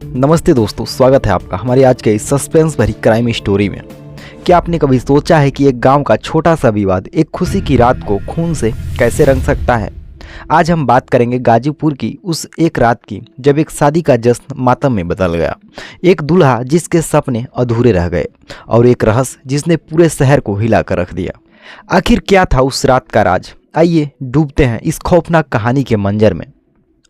नमस्ते दोस्तों, स्वागत है आपका हमारी आज के इस सस्पेंस भरी क्राइम स्टोरी में। क्या आपने कभी सोचा है कि एक गांव का छोटा सा विवाद एक खुशी की रात को खून से कैसे रंग सकता है? आज हम बात करेंगे गाजीपुर की उस एक रात की जब एक शादी का जश्न मातम में बदल गया। एक दूल्हा जिसके सपने अधूरे रह गए और एक रहस्य जिसने पूरे शहर को हिला कर रख दिया। आखिर क्या था उस रात का राज? आइए डूबते हैं इस खौफनाक कहानी के मंजर में।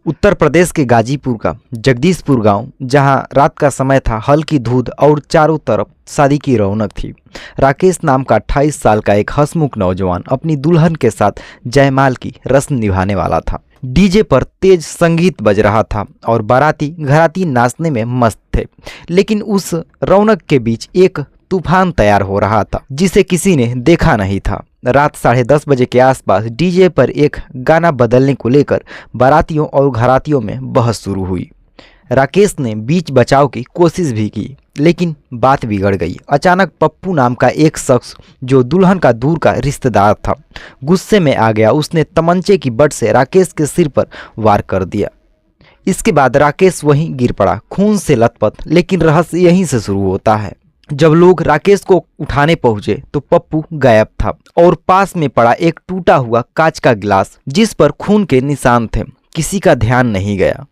उत्तर प्रदेश के गाजीपुर का जगदीशपुर गांव, जहां रात का समय था, हल्की धूप और चारों तरफ शादी की रौनक थी। राकेश नाम का 28 साल का एक हंसमुख नौजवान अपनी दुल्हन के साथ जयमाल की रस्म निभाने वाला था। डीजे पर तेज संगीत बज रहा था और बाराती घराती नाचने में मस्त थे। लेकिन उस रौनक के बीच एक तूफान तैयार हो रहा था जिसे किसी ने देखा नहीं था। रात 10:30 बजे के आसपास डीजे पर एक गाना बदलने को लेकर बारातियों और घरातियों में बहस शुरू हुई। राकेश ने बीच बचाव की कोशिश भी की, लेकिन बात बिगड़ गई। अचानक पप्पू नाम का एक शख्स, जो दुल्हन का दूर का रिश्तेदार था, गुस्से में आ गया। उसने तमंचे की बट से राकेश के सिर पर वार कर दिया। इसके बाद राकेश वहीं गिर पड़ा, खून से लथपथ। लेकिन रहस्य यहीं से शुरू होता है। जब लोग राकेश को उठाने पहुंचे तो पप्पू गायब था और पास में पड़ा एक टूटा हुआ कांच का गिलास जिस पर खून के निशान थे, किसी का ध्यान नहीं गया।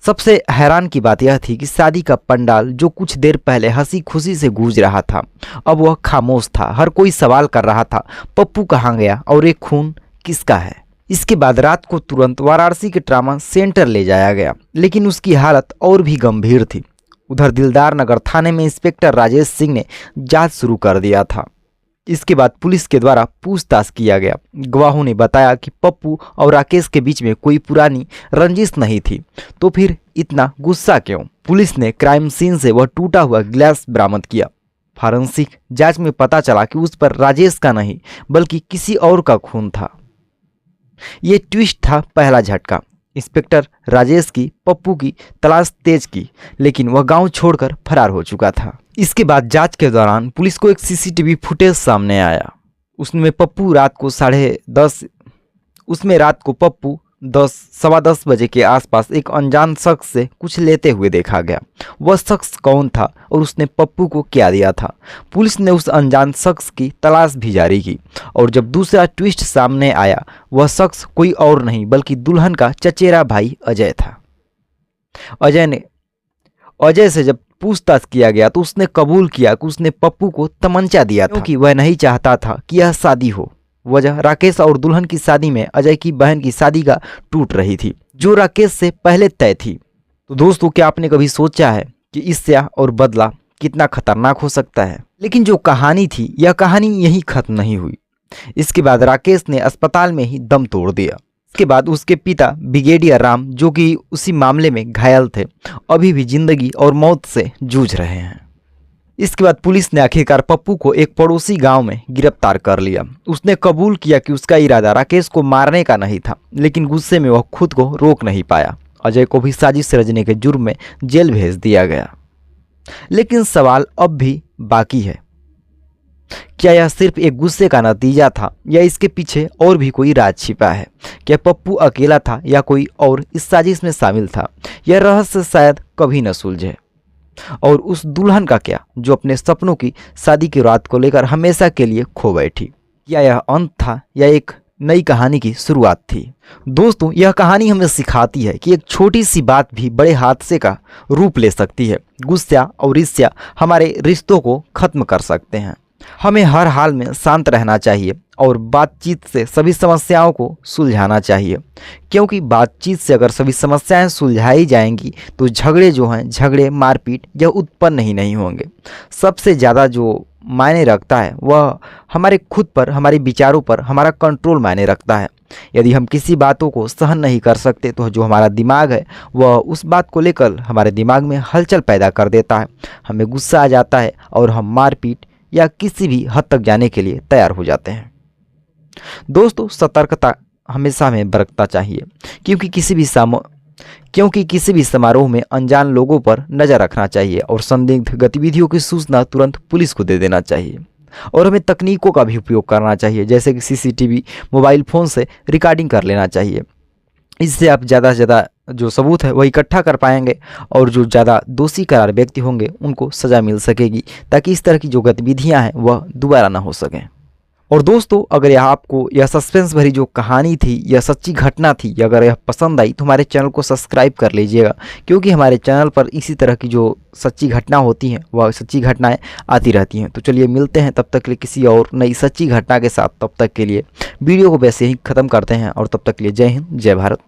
सबसे हैरान की बात यह थी कि शादी का पंडाल, जो कुछ देर पहले हंसी खुशी से गूंज रहा था, अब वह खामोश था। हर कोई सवाल कर रहा था, पप्पू कहाँ गया और ये खून किसका है? इसके बाद रात को तुरंत वाराणसी के ट्रामा सेंटर ले जाया गया, लेकिन उसकी हालत और भी गंभीर थी। उधर दिलदार नगर थाने में इंस्पेक्टर राजेश सिंह ने जांच शुरू कर दिया था। इसके बाद पुलिस के द्वारा पूछताछ किया गया। गवाहों ने बताया कि पप्पू और राकेश के बीच में कोई पुरानी रंजिश नहीं थी। तो फिर इतना गुस्सा क्यों? पुलिस ने क्राइम सीन से वह टूटा हुआ गिलास बरामद किया। फॉरेंसिक जांच में पता चला कि उस पर राजेश का नहीं बल्कि किसी और का खून था। ये ट्विस्ट था पहला झटका। इंस्पेक्टर राजेश की पप्पू की तलाश तेज की, लेकिन वह गांव छोड़कर फरार हो चुका था। इसके बाद जांच के दौरान पुलिस को एक सीसीटीवी फुटेज सामने आया। उसमें रात को पप्पू 10-10:15 बजे के आसपास एक अनजान शख्स से कुछ लेते हुए देखा गया। वह शख्स कौन था और उसने पप्पू को क्या दिया था? पुलिस ने उस अनजान शख्स की तलाश भी जारी की और जब दूसरा ट्विस्ट सामने आया, वह शख्स कोई और नहीं बल्कि दुल्हन का चचेरा भाई अजय था। अजय से जब पूछताछ किया गया तो उसने कबूल किया कि उसने पप्पू को तमंचा दिया था क्योंकि वह नहीं चाहता था कि यह शादी हो। वजह राकेश और दुल्हन की शादी में अजय की बहन की शादी का टूट रही थी, जो राकेश से पहले तय थी। तो दोस्तों, क्या आपने कभी सोचा है कि ईर्ष्या और बदला कितना खतरनाक हो सकता है? लेकिन जो कहानी थी, यह कहानी यहीं खत्म नहीं हुई। इसके बाद राकेश ने अस्पताल में ही दम तोड़ दिया। इसके बाद उसके पिता ब्रिगेडियर राम, जो कि उसी मामले में घायल थे, अभी भी जिंदगी और मौत से जूझ रहे हैं। इसके बाद पुलिस ने आखिरकार पप्पू को एक पड़ोसी गांव में गिरफ्तार कर लिया। उसने कबूल किया कि उसका इरादा राकेश को मारने का नहीं था, लेकिन गुस्से में वह खुद को रोक नहीं पाया। अजय को भी साजिश रचने के जुर्म में जेल भेज दिया गया। लेकिन सवाल अब भी बाकी है, क्या यह सिर्फ एक गुस्से का नतीजा था या इसके पीछे और भी कोई राज छिपा है? क्या पप्पू अकेला था या कोई और इस साजिश में शामिल था? यह रहस्य शायद कभी न सुलझे। और उस दुल्हन का क्या, जो अपने सपनों की शादी की रात को लेकर हमेशा के लिए खो बैठी? क्या यह अंत था या एक नई कहानी की शुरुआत थी? दोस्तों, यह कहानी हमें सिखाती है कि एक छोटी सी बात भी बड़े हादसे का रूप ले सकती है। गुस्सा और ईर्ष्या हमारे रिश्तों को खत्म कर सकते हैं। हमें हर हाल में शांत रहना चाहिए और बातचीत से सभी समस्याओं को सुलझाना चाहिए, क्योंकि बातचीत से अगर सभी समस्याएं सुलझाई जाएंगी तो झगड़े मारपीट यह उत्पन्न ही नहीं होंगे। सबसे ज़्यादा जो मायने रखता है वह हमारे खुद पर, हमारे विचारों पर हमारा कंट्रोल मायने रखता है। यदि हम किसी बातों को सहन नहीं कर सकते तो जो हमारा दिमाग है वह उस बात को लेकर हमारे दिमाग में हलचल पैदा कर देता है। हमें गुस्सा आ जाता है और हम मारपीट या किसी भी हद तक जाने के लिए तैयार हो जाते हैं। दोस्तों, सतर्कता हमेशा हमें बरतना चाहिए, क्योंकि किसी भी समारोह में अनजान लोगों पर नज़र रखना चाहिए और संदिग्ध गतिविधियों की सूचना तुरंत पुलिस को दे देना चाहिए। और हमें तकनीकों का भी उपयोग करना चाहिए, जैसे कि सीसीटीवी, मोबाइल फ़ोन से रिकॉर्डिंग कर लेना चाहिए। इससे आप ज़्यादा से ज़्यादा जो सबूत है वह इकट्ठा कर पाएंगे और जो ज़्यादा दोषी करार व्यक्ति होंगे उनको सज़ा मिल सकेगी, ताकि इस तरह की जो गतिविधियां हैं वह दोबारा ना हो सकें। और दोस्तों, अगर यह आपको यह सस्पेंस भरी जो कहानी थी, यह सच्ची घटना थी, अगर यह पसंद आई तो हमारे चैनल को सब्सक्राइब कर लीजिएगा, क्योंकि हमारे चैनल पर इसी तरह की जो सच्ची घटना होती हैं वह सच्ची घटनाएं आती रहती हैं। तो चलिए मिलते हैं तब तक के लिए किसी और नई सच्ची घटना के साथ। तब तक के लिए वीडियो को वैसे ही ख़त्म करते हैं और तब तक के लिए जय हिंद, जय भारत।